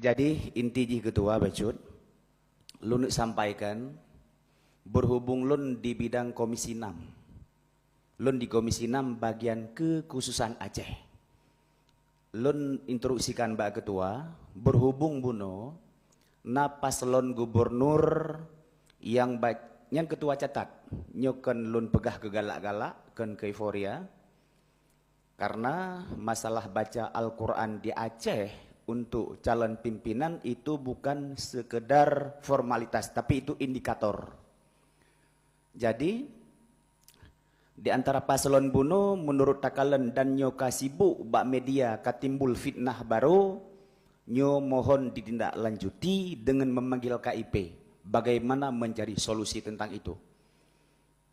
Jadi inti ji ketua Bacut, lun sampaikan berhubung lun di bidang komisi 6. Lun di komisi 6 bagian kekhususan Aceh. Lun instruksikan Mbak Ketua, berhubung buno na paslon gubernur yang ketua catat nyoken lun pegah ke galak-galak ken ke euforia karena masalah baca Al-Quran di Aceh untuk calon pimpinan itu bukan sekedar formalitas, tapi itu indikator. Jadi di antara paslon buno menurut takalan dan nyo kasibuk bak media katimbul fitnah baru, nyo mohon ditindaklanjuti dengan memanggil KIP bagaimana mencari solusi tentang itu.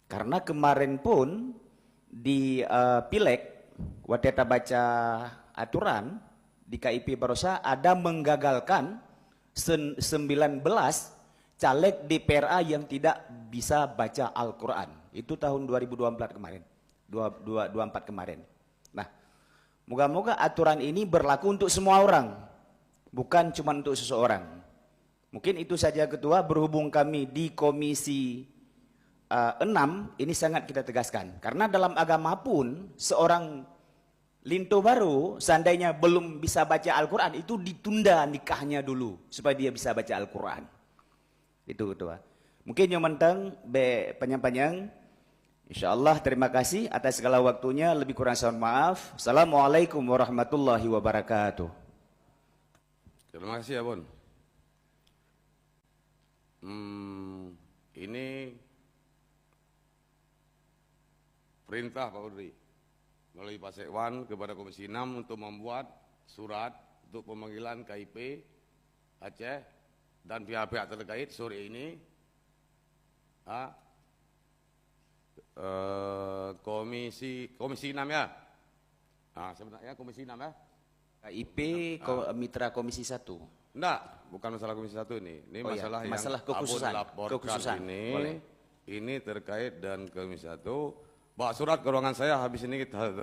Karena kemarin pun di Pileg waktu kita baca aturan di KIP Barosa ada menggagalkan 19 caleg DPRA yang tidak bisa baca Al-Quran. Itu tahun 2024 kemarin. 2024 kemarin. Nah, moga-moga aturan ini berlaku untuk semua orang, bukan cuma untuk seseorang. Mungkin itu saja Ketua, berhubung kami di Komisi 6, ini sangat kita tegaskan. Karena dalam agama pun, seorang linto baru, seandainya belum bisa baca Al-Quran, itu ditunda nikahnya dulu, supaya dia bisa baca Al-Quran. Itu Ketua. Mungkin yang mentang, panjang-panjang, InsyaAllah terima kasih atas segala waktunya, lebih kurang mohon maaf. Assalamualaikum warahmatullahi wabarakatuh. Terima kasih ya Bun. Ini perintah Pak Udri melalui Pak Sekwan kepada Komisi 6 untuk membuat surat untuk pemanggilan KIP Aceh dan pihak-pihak terkait sore ini Komisi 6 ya. Nah, sebenarnya Komisi 6 ya. KIP Mitra Komisi 1. Enggak, bukan masalah Komisi 1 ini. Ini masalah yang masalah kekhususan. Laporkan ini. Boleh. Ini terkait dan Komisi 1. Bawa surat ke ruangan saya habis ini kita